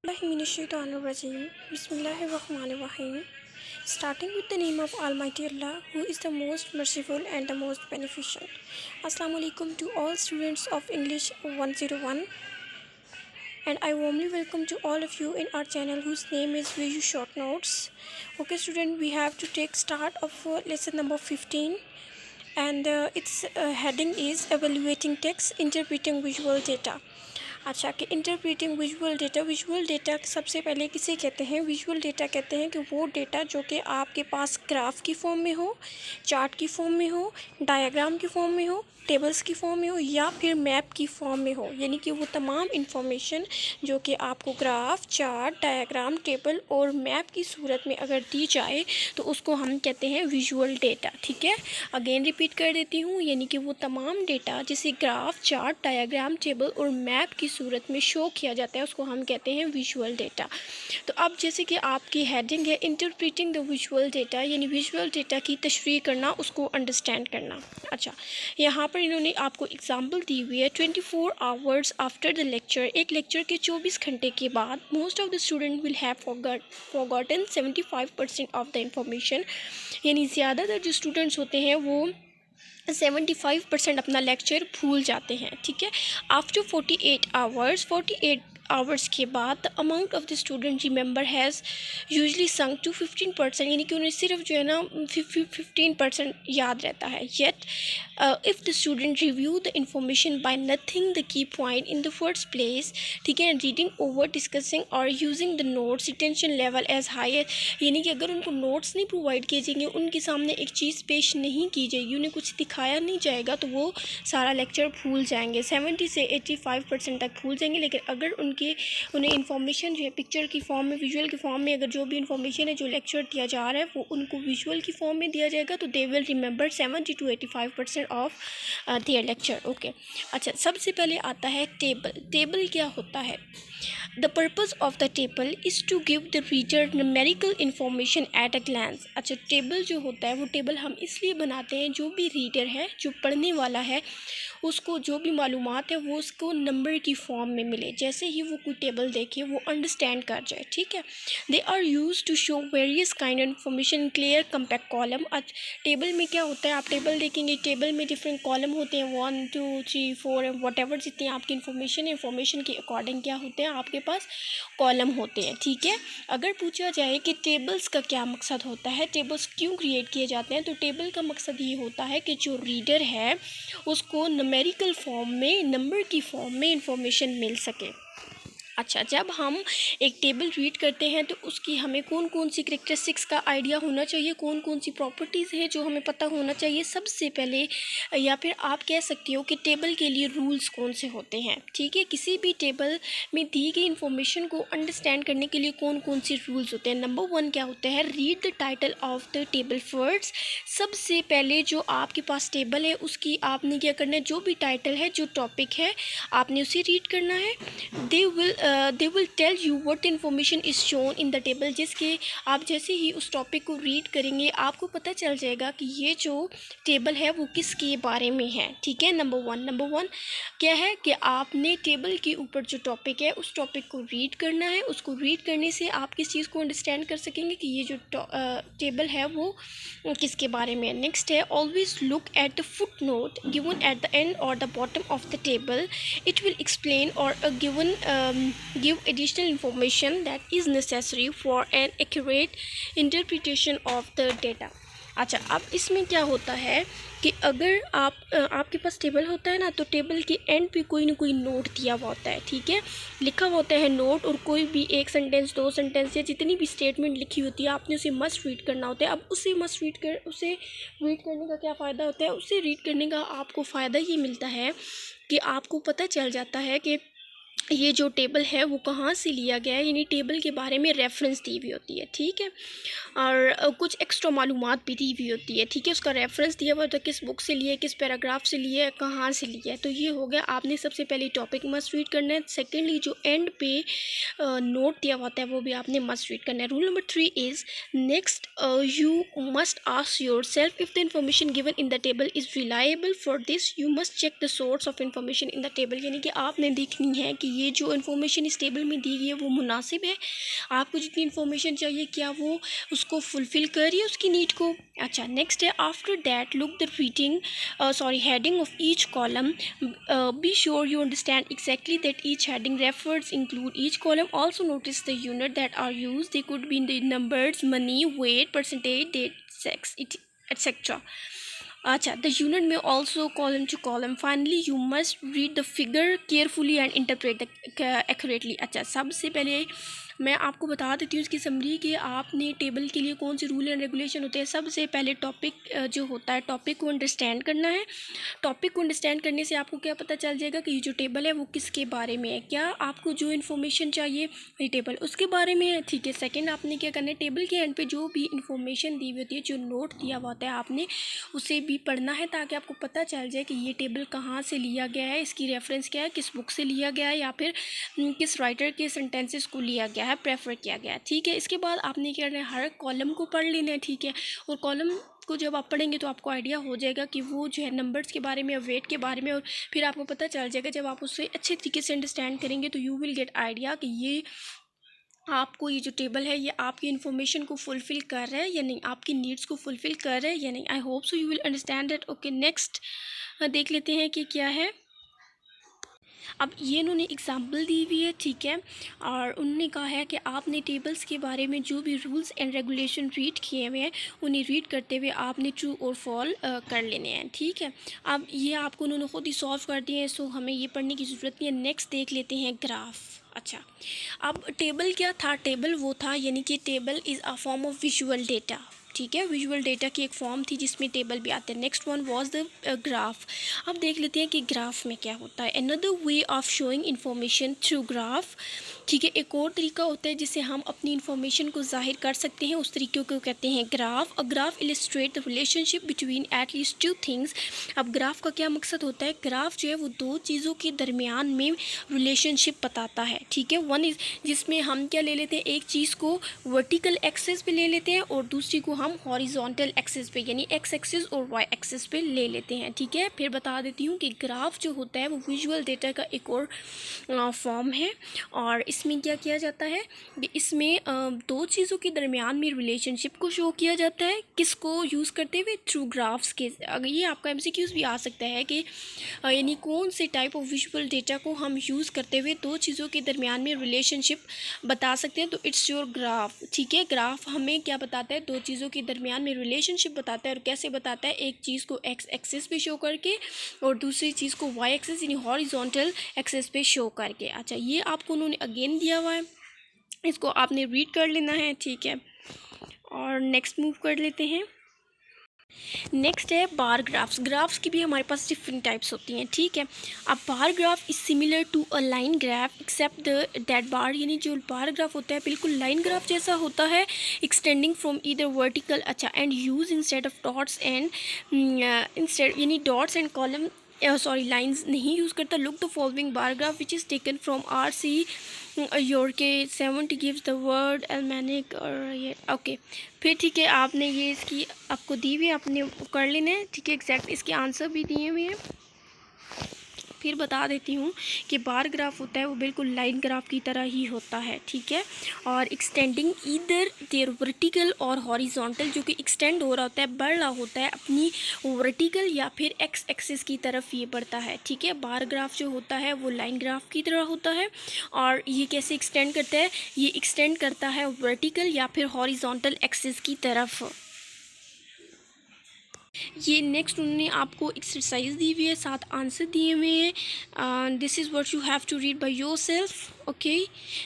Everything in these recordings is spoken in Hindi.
Bismillahirrahmanirrahim. Bismillahirrahmanirrahim. Starting with the name of Almighty Allah, who is the most merciful and the most beneficent. Assalamu alaikum to all students of English 101, and I warmly welcome to all of you in our channel whose name is Visual Short Notes. Okay, student, we have to take start of lesson number 15, and its heading is Evaluating Text, Interpreting Visual Data. अच्छा कि इंटरप्रेटिंग विजुअल डेटा सबसे पहले किसे कहते हैं? विजुअल डेटा कहते हैं कि वो डेटा जो कि आपके पास ग्राफ की फॉर्म में हो, चार्ट की फॉर्म में हो, डायग्राम की फॉर्म में हो, टेबल्स की फॉर्म में हो या फिर मैप की फॉर्म में हो, यानी कि वो तमाम इंफॉर्मेशन जो कि आपको ग्राफ, चार्ट, डायग्राम, टेबल और मैप की सूरत में अगर दी जाए तो उसको हम कहते हैं विजुअल डेटा। ठीक है, अगेन रिपीट कर देती हूँ, यानी कि वो तमाम डेटा जिसे ग्राफ, चार्ट, डायग्राम, टेबल और मैप की सूरत में शो किया जाता है उसको हम कहते हैं विजुअल डेटा। तो अब जैसे कि आपकी हेडिंग है इंटरप्रेटिंग द विजुअल डेटा, यानी विजुअल डेटा की तशरीह करना, उसको अंडरस्टैंड करना। अच्छा, यहाँ पर इन्होंने आपको एग्जांपल दी हुई है 24 आवर्स आफ्टर द लेक्चर, एक लेक्चर के 24 घंटे के बाद most of the student will have forgotten 75% of the information, यानी ज़्यादातर जो स्टूडेंट्स होते हैं वो 75% अपना लेक्चर भूल जाते हैं। ठीक है, आफ्टर 48 आवर्स के बाद the amount of the student remember has usually sunk to 15%, यानी कि उन्हें सिर्फ जो है ना 15% याद रहता है। Yet if the student review the information by nothing the key point in the first place, ठीक है, रीडिंग ओवर, डिस्कसिंग और using the notes, retention level as higher, यानी कि अगर उनको नोट्स नहीं प्रोवाइड किए जाएंगे, उनके सामने एक चीज़ पेश नहीं की जाएगी, उन्हें कुछ दिखाया नहीं जाएगा तो वो सारा लेक्चर भूल जाएंगे, 70 से 85% तक भूल जाएंगे। लेकिन अगर उन्हें इन्फॉर्मेशन जो है पिक्चर की फॉर्म में, विजुअल की फॉर्म में, अगर जो भी इन्फॉर्मेशन है जो लेक्चर दिया जा रहा है वो उनको विजुअल की फॉर्म में दिया जाएगा तो they will remember 70 to 85% of their lecture. Okay, अच्छा, सबसे पहले आता है टेबल। टेबल क्या होता है? The purpose of the table is to give the reader numerical information at a glance. अच्छा, टेबल जो होता है वो टेबल हम इसलिए बनाते हैं जो भी रीडर है, जो पढ़ने वाला है, उसको जो भी मालूमात है वो उसको नंबर की फॉर्म में मिले, जैसे ही वो कोई टेबल देखे वो अंडरस्टैंड कर जाए। ठीक है, they are use to show various kind of information clear compact column. Table में क्या होता है, आप टेबल देखेंगे, टेबल में डिफरेंट कॉलम होते हैं, 1 2 3 4 वट एवर जितनी आपकी इन्फॉर्मेशन के अकॉर्डिंग क्या होते हैं, आपके पास कॉलम होते हैं। ठीक है, अगर पूछा जाए कि टेबल्स का क्या मकसद होता है, टेबल्स क्यों क्रिएट किए जाते हैं, तो टेबल का मकसद ये होता है कि जो रीडर है उसको न्यूमेरिकल फॉर्म में, नंबर की फॉर्म में इंफॉर्मेशन मिल सके। अच्छा, जब हम एक टेबल रीड करते हैं तो उसकी हमें कौन कौन सी करेक्टरिस्टिक्स का आइडिया होना चाहिए, कौन कौन सी प्रॉपर्टीज़ है जो हमें पता होना चाहिए सबसे पहले, या फिर आप कह सकते हो कि टेबल के लिए रूल्स कौन से होते हैं। ठीक है, किसी भी टेबल में दी गई इंफॉर्मेशन को अंडरस्टैंड करने के लिए कौन कौन सी रूल्स होते हैं। नंबर 1 क्या होता है, read the title of the table first. सबसे पहले जो आपके पास टेबल है उसकी आपने क्या करना है, जो भी टाइटल है, जो टॉपिक है, आपने उसे रीड करना है। They will tell you what information is shown in the table, जिसके आप जैसे ही उस टॉपिक को रीड करेंगे आपको पता चल जाएगा कि ये जो टेबल है वो किसके बारे में है। ठीक है, नंबर वन क्या है कि आपने टेबल के ऊपर जो टॉपिक है उस टॉपिक को रीड करना है। उसको रीड करने से आप किस चीज़ को अंडरस्टैंड कर सकेंगे कि ये जो टेबल है वो किसके बारे में है। नेक्स्ट है, always look at the foot note given at the end और the bottom of the table, it will explain और give additional information that is necessary for an accurate interpretation of the data। अच्छा, अब इसमें क्या होता है कि अगर आपके पास टेबल होता है ना, तो टेबल के एंड पे कोई ना कोई नोट दिया हुआ होता है। ठीक है, लिखा हुआ होता है नोट, और कोई भी एक सेंटेंस, 2 सेंटेंस या जितनी भी स्टेटमेंट लिखी होती है आपने उसे मस्ट रीड करना होता है। अब उसे रीड करने का क्या फ़ायदा होता है, उसे रीड करने का आपको फ़ायदा ये मिलता है कि आपको पता चल जाता है कि ये जो टेबल है वो कहाँ से लिया गया है, यानी टेबल के बारे में रेफरेंस दी हुई होती है। ठीक है, और कुछ एक्स्ट्रा मालूमात भी दी हुई होती है। ठीक है, उसका रेफरेंस दिया हुआ होता है, किस बुक से लिए, किस पैराग्राफ से लिए, कहाँ से लिया है। तो ये हो गया, आपने सबसे पहले टॉपिक मस्ट रीड करना है। सेकेंडली, जो एंड पे नोट दिया हुआ होता है वो भी आपने मस्ट रीड करना है। Rule number 3 is next, you must ask yourself if the information given in the table is reliable. For this you must check the source of information in the table, यानी कि आपने देखनी है कि ये जो इन्फॉर्मेशन इस टेबल में दी गई है वो मुनासिब है, आपको जितनी इन्फॉर्मेशन चाहिए क्या वो उसको फुलफ़िल कर रही है उसकी नीड को। अच्छा, नेक्स्ट है after that look the reading heading of each column. Be sure you understand exactly that each heading refers include each column. Also notice the unit that are used. They could be in the numbers, money, weight, percentage, date, sex, etc. Acha, the unit may also column to column. Finally, you must read the figure carefully and interpret accurately. अच्छा, सबसे पहले मैं आपको बता देती हूँ इसकी समरी कि आपने टेबल के लिए कौन से रूल एंड रेगुलेशन होते हैं। सबसे पहले टॉपिक जो होता है टॉपिक को अंडरस्टैंड करना है। टॉपिक को अंडरस्टैंड करने से आपको क्या पता चल जाएगा कि ये जो टेबल है वो किसके बारे में है, क्या आपको जो इन्फॉर्मेशन चाहिए ये टेबल उसके बारे में है। ठीक है, सेकंड आपने क्या करना है, टेबल के एंड पे जो भी इन्फॉर्मेशन दी हुई होती है, जो नोट दिया हुआ होता है, आपने उसे भी पढ़ना है ताकि आपको पता चल जाए कि ये टेबल कहाँ से लिया गया है, इसकी रेफरेंस क्या है, किस बुक से लिया गया है या फिर किस राइटर के सेंटेंसेस को लिया गया है, प्रेफर किया गया है। ठीक है, इसके बाद आपने क्या करना है, हर कॉलम को पढ़ लेना है। ठीक है, और कॉलम को जब आप पढ़ेंगे तो आपको आइडिया हो जाएगा कि वो जो है नंबर्स के बारे में और वेट के बारे में, और फिर आपको पता चल जाएगा जब आप उससे अच्छे तरीके से अंडरस्टैंड करेंगे तो यू विल गेट आइडिया कि ये आपको ये जो टेबल है ये आपकी इन्फॉर्मेशन को फुलफ़िल कर रहा है या नहीं, आपकी नीड्स को फुलफ़िल कर रहा है या नहीं। I hope so you will understand that. Okay, next देख लेते हैं कि क्या है। अब ये इन्होंने एग्जाम्पल दी हुई है, ठीक है, और उन्होंने कहा है कि आपने टेबल्स के बारे में जो भी रूल्स एंड रेगुलेशन रीड किए हुए हैं उन्हें रीड करते हुए आपने ट्रू और फॉल कर लेने हैं। ठीक है, अब ये आपको उन्होंने ख़ुद ही सॉल्व कर दिए हैं, सो हमें ये पढ़ने की ज़रूरत नहीं है। नेक्स्ट देख लेते हैं ग्राफ। अच्छा, अब टेबल क्या था, टेबल वो था यानी कि table is a form of visual data. ठीक है, विजुअल डेटा की एक फॉर्म थी जिसमें टेबल भी आते हैं। Next one was the graph. अब देख लेते हैं कि ग्राफ में क्या होता है। Another way of showing information through graph. ठीक है, एक और तरीका होता है जिससे हम अपनी इंफॉर्मेशन को जाहिर कर सकते हैं, उस तरीके को कहते हैं graph. A graph illustrate the relationship between at least two things. अब ग्राफ का क्या मकसद होता है, ग्राफ जो है वो दो चीज़ों के दरमियान में रिलेशनशिप बताता है। ठीक है, वन इज जिसमें हम क्या ले लेते हैं, एक चीज़ को वर्टिकल एक्सिस पे ले लेते हैं और दूसरी को हम हॉरिजॉन्टल एक्सिस पे यानी एक्स एक्सिस और वाई एक्सिस पे ले लेते हैं। ठीक है, फिर बता देती हूँ कि ग्राफ जो होता है वो विजुअल डेटा का एक और फॉर्म है, और इसमें क्या किया जाता है कि इसमें दो चीज़ों के दरमियान में रिलेशनशिप को शो किया जाता है। किसको यूज़ करते हुए, थ्रू ग्राफ्स के। अगर ये आपका एमसीक्यूज़ भी आ सकता है कि यानी कौन से टाइप ऑफ विजुअल डेटा को हम यूज़ करते हुए दो चीज़ों के दरमियान में रिलेशनशिप बता सकते हैं, तो इट्स योर ग्राफ। ठीक है, ग्राफ हमें क्या बताता है, दो चीज़ों के दरमियान में रिलेशनशिप बताता है। और कैसे बताता है, एक चीज़ को एक्स एक्सिस पे शो करके और दूसरी चीज़ को वाई एक्सिस यानी हॉरिजॉन्टल एक्सिस पे शो करके। अच्छा, ये आपको उन्होंने अगेन दिया हुआ है, इसको आपने रीड कर लेना है। ठीक है, और नेक्स्ट मूव कर लेते हैं। नेक्स्ट है बार ग्राफ्स। ग्राफ्स की भी हमारे पास डिफरेंट टाइप्स होती हैं। ठीक है, अब bar graph is similar to a line graph except that bar यानी जो बार ग्राफ होता है बिल्कुल लाइन ग्राफ जैसा होता है, एक्सटेंडिंग फ्रॉम ईदर वर्टिकल। अच्छा, and use instead of dots and instead यानी डॉट्स एंड कॉलम लाइंस नहीं यूज़ करता। Look the following bar graph which is taken from RC योरके 70 गिव्स द वर्ड एलमैनिक और ये ओके। फिर ठीक है, आपने ये इसकी आपको दी हुई आपने कर लेना है। ठीक है, एग्जैक्ट इसके आंसर भी दिए हुए हैं। फिर बता देती हूँ कि बार ग्राफ होता है वो बिल्कुल लाइन ग्राफ की तरह ही होता है। ठीक है, और एक्सटेंडिंग ईदर देयर वर्टिकल और हॉरिजॉन्टल, जो कि एक्सटेंड हो रहा होता है, बढ़ रहा होता है अपनी वर्टिकल या फिर एक्स एक्सिस की तरफ ये बढ़ता है। ठीक है, बार ग्राफ जो होता है वो लाइन ग्राफ की तरह होता है, और ये कैसे एक्सटेंड करता है, ये एक्सटेंड करता है वर्टिकल या फिर हॉरिजॉन्टल एक्सिस की तरफ। ये नेक्स्ट उन्होंने आपको एक्सरसाइज दी हुई है, 7 आंसर दिए हुए हैं। This is what you have to read by yourself. Okay,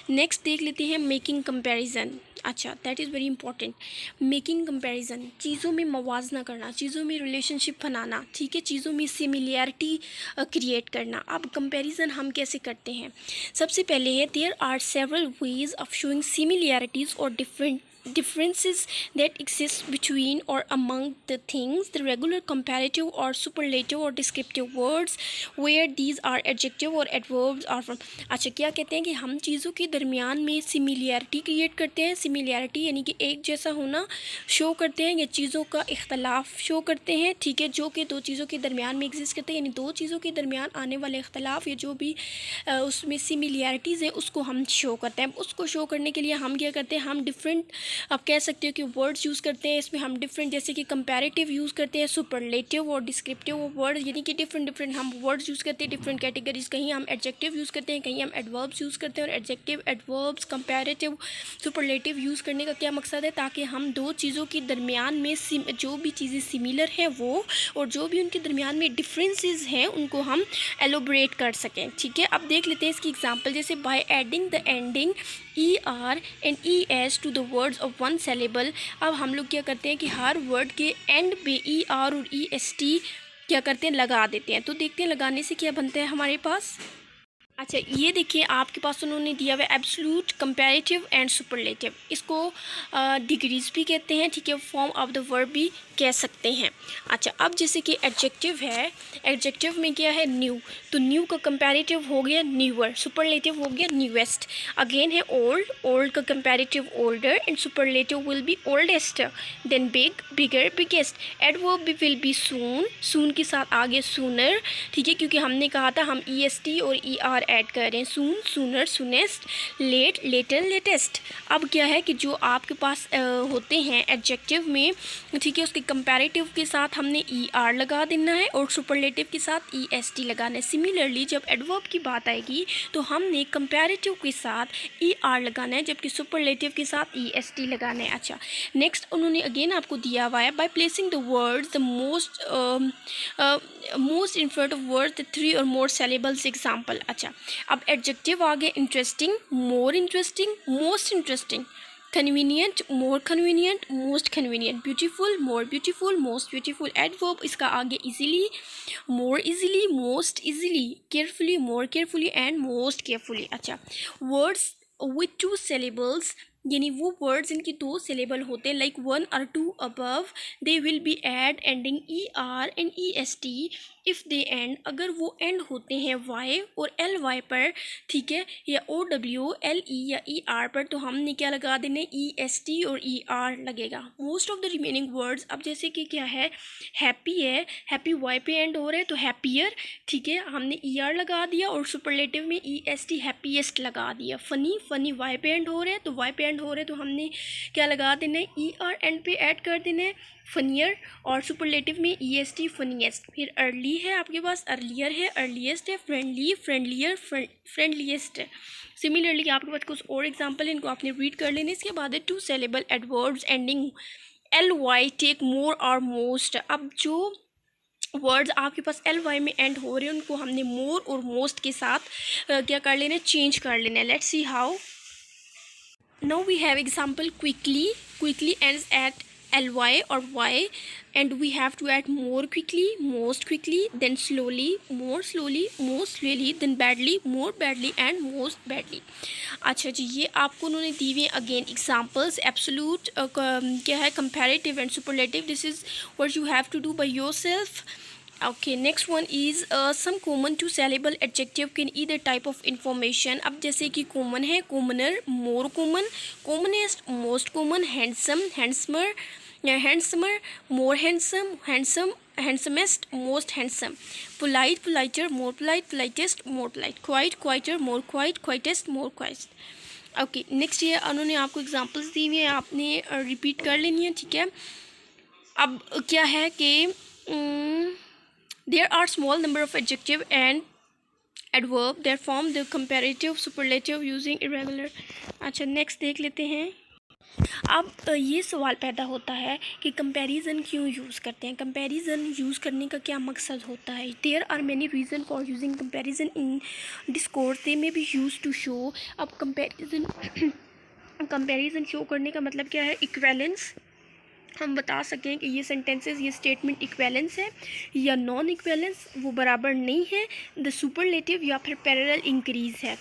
next देख लेते हैं मेकिंग कंपैरिजन। अच्छा, that is very important. Making comparison, चीज़ों में मवाजना करना, चीज़ों में रिलेशनशिप बनाना। ठीक है, चीज़ों में सिमिलैरिटी क्रिएट करना। अब कंपैरिजन हम कैसे करते हैं, सबसे पहले है there are several ways of showing similarities और different differences that exist between or among the things, the regular comparative or superlative or descriptive words where these are adjective or adverbs are from। अच्छा, क्या कहते हैं कि हम चीज़ों के दरमियान में सिमिलैरिटी क्रिएट करते हैं। सिमिलैरिटी यानी कि एक जैसा होना शो करते हैं या चीज़ों का इख्तलाफ शो करते हैं, ठीक है, जो कि दो चीज़ों के दरमियान में एग्जिस्ट करते हैं, यानी दो चीज़ों के दरमियान आने वाले इख्तलाफ या जो भी उसमें सिमिलैरिटीज़ है उसको हम शो करते हैं। उसको शो करने के लिए हम क्या करते हैं, हम डिफरेंट, आप कह सकते हो कि वर्ड्स यूज़ करते हैं। इसमें हम डिफरेंट, जैसे कि कंपैरेटिव यूज़ करते हैं, सुपरलेटिव और डिस्क्रिप्टिव वर्ड, यानी कि डिफरेंट हम वर्ड्स यूज़ करते हैं, डिफरेंट कैटेगरीज। कहीं हम एडजेक्टिव यूज़ करते हैं, कहीं हम एडवर्ब्स यूज़ करते हैं। और adjective, adverbs, comparative, superlative use करने का क्या मकसद है, ताकि हम दो चीज़ों के दरमियान में जो भी चीज़ें सिमिलर हैं वो, और जो भी उनके दरमियान में डिफरेंसेस हैं उनको हम एलोबरेट कर सकें, ठीक है। अब देख लेते हैं इसकी एग्जांपल, जैसे by adding the ending ER and ES to the words of one syllable. अब हम लोग क्या करते हैं कि हर वर्ड के एंड पे ER और EST क्या करते हैं, लगा देते हैं। तो देखते हैं लगाने से क्या बनता है हमारे पास। अच्छा, ये देखिए आपके पास उन्होंने दिया हुआ एब्सोल्यूट, कंपैरेटिव एंड सुपरलेटिव। इसको डिग्रीज भी कहते हैं, ठीक है, फॉर्म ऑफ द वर्ब भी कह सकते हैं। अच्छा, अब जैसे कि एडजेक्टिव है, एडजेक्टिव में क्या है, न्यू, तो न्यू का कंपैरेटिव हो गया न्यूअर, सुपरलेटिव हो गया न्यूएस्ट। अगेन है ओल्ड, ओल्ड का comparative older and superlative will be oldest. Then big, bigger, biggest. Adverb will be soon, soon के साथ आगे सूनर, ठीक है, क्योंकि हमने कहा था हम EST और ER ऐड कर रहे हैं। Soon, sooner, soonest, late, later, latest. अब क्या है कि जो आपके पास होते हैं एडजेक्टिव में, ठीक है, उसके कंपैरेटिव के साथ हमने ER लगा देना है और सुपरलेटिव के साथ EST लगाना है। सिमिलरली जब एडवर्ब की बात आएगी तो हमने कंपैरेटिव के साथ ER लगाना है, जबकि सुपरलेटिव के साथ EST लगाना है। अच्छा, नेक्स्ट उन्होंने अगेन आपको दिया हुआ है, by placing the words the most in front of word 3 और मोर सेलेबल्स एग्जाम्पल। अच्छा, अब एडजेक्टिव आ गया, interesting, more interesting, most interesting, convenient, more convenient, most convenient, beautiful, more beautiful, most beautiful. Adverb इसका आगे easily, more easily, most easily, carefully, more carefully and most carefully. अच्छा, वर्ड्स विथ 2 syllables, यानी वो वर्ड्स इनकी 2 syllable होते हैं, लाइक 1 और 2 above, they will be add ending ER and EST if they end, अगर वो एंड होते हैं Y और LY पर, ठीक है, या OW, LE या ER पर, तो हमने क्या लगा देने, EST और ER लगेगा। Most of the remaining words, अब जैसे कि क्या है, हैप्पी है, हैप्पी Y पे एंड हो रहा है तो हैप्पियर, ठीक है, हमने ER लगा दिया, और सुपरलेटिव में EST, हैप्पीएस्ट लगा दिया। फनी, फनी Y पे एंड हो रहे हैं तो Y पे एंड हो रहे हैं तो हमने क्या लगा देना है, ER एंड पे ऐड कर देना है, फनियर, और सुपरलेटिव में EST, फनीएस्ट। फिर अर्ली है आपके पास, अर्लियर है, अर्लीस्ट है, फ्रेंडली, फ्रेंडलियर, फ्रेंडलीस्ट है। सिमिलरली आपके पास कुछ और एग्जांपल है, इनको आपने रीड कर लेने। इसके बाद है 2 syllable adverbs ending LY, take, more और मोस्ट। अब जो वर्ड्स आपके पास LY में एंड हो रहे हैं उनको हमने मोर और मोस्ट के साथ क्या कर लेना है, चेंज कर लेना है। Let's see how. Now we have example quickly. Quickly ends at LY or Y, and we have to add more quickly, most quickly, then slowly, more slowly, most slowly, then badly, more badly and most badly। अच्छा जी, ये आपको उन्होंने दी हुई अगेन एग्जाम्पल्स, एब्सोल्यूट क्या है, comparative and superlative. This is what you have to do by yourself. Okay, next one is some common 2 syllable adjective can either type of information। अब जैसे कि common है, commoner, more common, commonest, most common, handsome, handsomer, handsomer, more handsome, handsome, handsomest, most handsome, polite, politer, more polite, politest, more polite, quiet, quieter, more quiet, quietest, more quiet। Okay, next ये उन्होंने आपको एग्जांपल्स दी हुई हैं, आपने रिपीट कर लेनी है, ठीक है। अब क्या है कि there are small number of adjective and adverb that form the comparative superlative using irregular। अच्छा, नेक्स्ट देख लेते हैं। अब ये सवाल पैदा होता है कि कंपैरिजन क्यों यूज़ करते हैं, कंपैरिजन यूज़ करने का क्या मकसद होता है। There are many reason for using comparison in discourse, they may be use to show. अब कंपैरिजन शो करने का मतलब क्या है, इक्वेलेंस, हम बता सकें कि ये सेंटेंसेस, ये स्टेटमेंट इक्वेलेंस है या नॉन इक्वेलेंस, वो बराबर नहीं है, द सुपरलेटिव या फिर पैरेलल इंक्रीज है।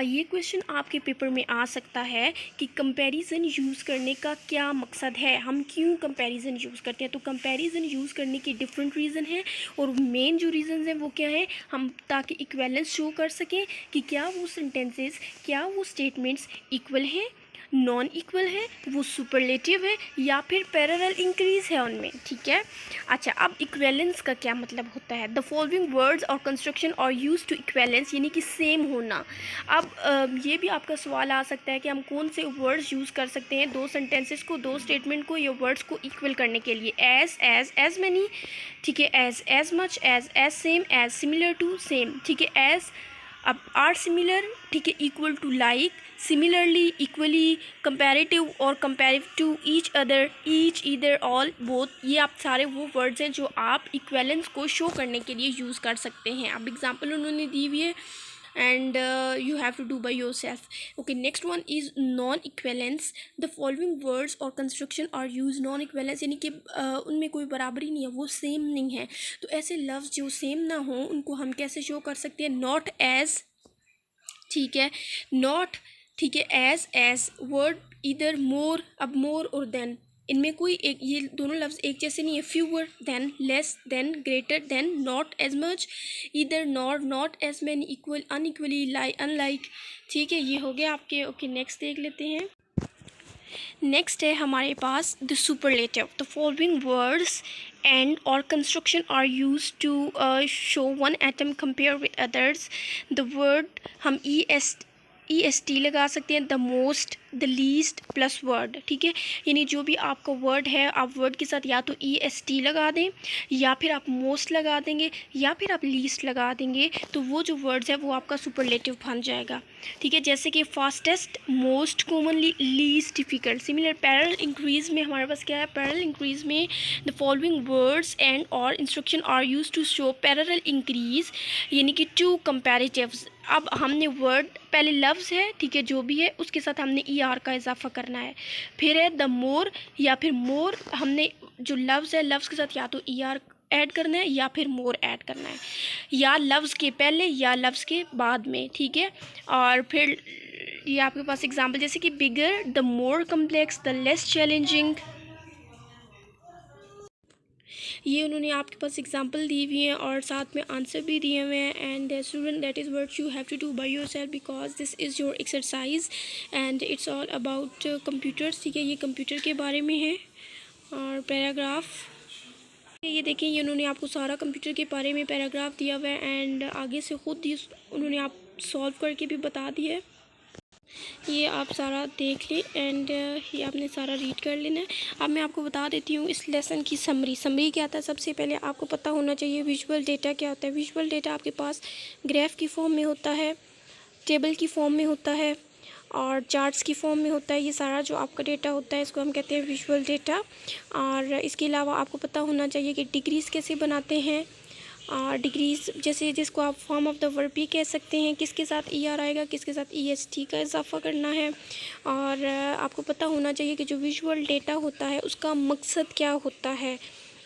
ये क्वेश्चन आपके पेपर में आ सकता है कि कंपैरिजन यूज़ करने का क्या मकसद है, हम क्यों कंपैरिजन यूज़ करते हैं। तो कंपैरिजन यूज़ करने के डिफरेंट रीज़न हैं और मेन जो रीज़न हैं वो क्या है, हम ताकि इक्वेलेंस शो कर सकें कि क्या वो सेंटेंसेस, क्या वो स्टेटमेंट्स इक्वल हैं, नॉन इक्वल है, वो सुपरलेटिव है या फिर पैरेलल इंक्रीज है उनमें। ठीक है। अच्छा, अब इक्वेलेंस का क्या मतलब होता है। द फॉलोइंग वर्ड्स और कंस्ट्रक्शन और यूज टू इक्वेलेंस, यानी कि सेम होना। अब ये भी आपका सवाल आ सकता है कि हम कौन से वर्ड्स यूज़ कर सकते हैं दो सेंटेंसेस को, दो स्टेटमेंट को या वर्ड्स को इक्वल करने के लिए। एज मैनी, ठीक है, as much, as same, as similar to, same, ठीक है, एज, अब आर सिमिलर, ठीक है, equal to, like, similarly, equally, comparative और comparative to, each other, each, either, all, both. ये आप सारे वो वर्ड्स हैं जो आप इक्वेलेंस को शो करने के लिए यूज़ कर सकते हैं। अब एग्जांपल उन्होंने दी हुई है and you have to do by yourself. Okay, next one is non-equivalence. The following words or construction are used non-equivalence, यानी कि उनमें कोई बराबरी नहीं है, वो सेम नहीं है। तो ऐसे लफ्ज़ जो सेम ना हो उनको हम कैसे शो कर सकते हैं। नॉट एज, ठीक है, नॉट, ठीक है, एज वर्ड, इधर मोर, अब मोर और देन, इनमें कोई एक, ये दोनों लफ्ज़ एक जैसे नहीं है। Fewer than, less than, greater than, not as much, either, nor, not as many, equal, unequally, like, unlike. ठीक है, ये हो गया आपके। ओके, नेक्स्ट देख लेते हैं। नेक्स्ट है हमारे पास the superlative. The following words and और construction are use to show one item compare with others. The word हम ई एस टी लगा सकते हैं, the most, the least plus word. ठीक है, यानी जो भी आपका वर्ड है आप वर्ड के साथ या तो ई एस टी लगा दें या फिर आप मोस्ट लगा देंगे या फिर आप लीस्ट लगा देंगे, तो वो जो वर्ड्स है वो आपका सुपरलेटिव बन जाएगा। ठीक है, जैसे कि fastest, most commonly, least difficult. Similar parallel increase में हमारे पास क्या है, पैरेलल इंक्रीज में द फॉलोइंग वर्ड्स एंड और instruction are use to show parallel increase, यानी कि टू कंपैरेटिव्स। अब हमने वर्ड, पहले लफ्ज़ है, ठीक है, जो भी है उसके साथ हमने ई आर का इजाफा करना है। फिर है द मोर या फिर मोर, हमने जो लफ्ज़ है लफ्ज़ के साथ या तो ई आर ऐड करना है या फिर मोर ऐड करना है, या लफ्ज़ के पहले या लफ्ज़ के बाद में। ठीक है, और फिर ये आपके पास एग्जांपल जैसे कि bigger, the more complex, the less challenging. ये उन्होंने आपके पास एग्जांपल दी हुई हैं और साथ में आंसर भी दिए हुए हैं। And student, that is what you have to do by yourself because this is your exercise and it's all about computers. ठीक है, ये कंप्यूटर के बारे में है। और पैराग्राफ, ये देखें, ये उन्होंने आपको सारा कंप्यूटर के बारे में पैराग्राफ दिया हुआ है एंड आगे से ख़ुद ही उन्होंने आप सॉल्व करके भी बता दिया है। ये आप सारा देख लें एंड ये आपने सारा रीड कर लेना है। अब मैं आपको बता देती हूँ इस लेसन की समरी क्या आता है। सबसे पहले आपको पता होना चाहिए विजुअल डेटा क्या होता है। विजुअल डेटा आपके पास ग्राफ की फॉर्म में होता है, टेबल की फॉर्म में होता है और चार्ट्स की फॉर्म में होता है। ये सारा जो आपका डेटा होता है इसको हम कहते हैं विजुअल डेटा। और इसके अलावा आपको पता होना चाहिए कि डिग्रीज़ कैसे बनाते हैं। और डिग्रीज़ जैसे जिसको आप फॉर्म ऑफ द वर्ब भी कह सकते हैं, किसके साथ ई आर आएगा, किसके साथ ई एस टी का इजाफा करना है। और आपको पता होना चाहिए कि जो विजुअल डेटा होता है उसका मकसद क्या होता है।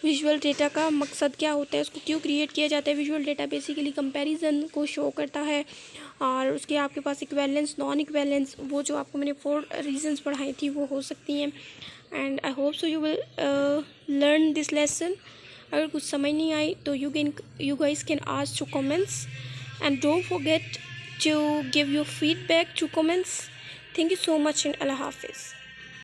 विजुअल डेटा का मकसद क्या होता है, उसको क्यों क्रिएट किया जाता है। विजुअल डेटा बेसिकली कंपैरिजन को शो करता है। और उसके आपके पास इक्वेलेंस, नॉन इक्वेलेंस, वो जो आपको मैंने 4 रीजंस पढ़ाई थी वो हो सकती हैं। And I hope so you will learn this lesson. अगर कुछ समझ नहीं आई तो you guys can ask to comments and don't forget to give your feedback to comments. Thank you so much and Allah Hafiz.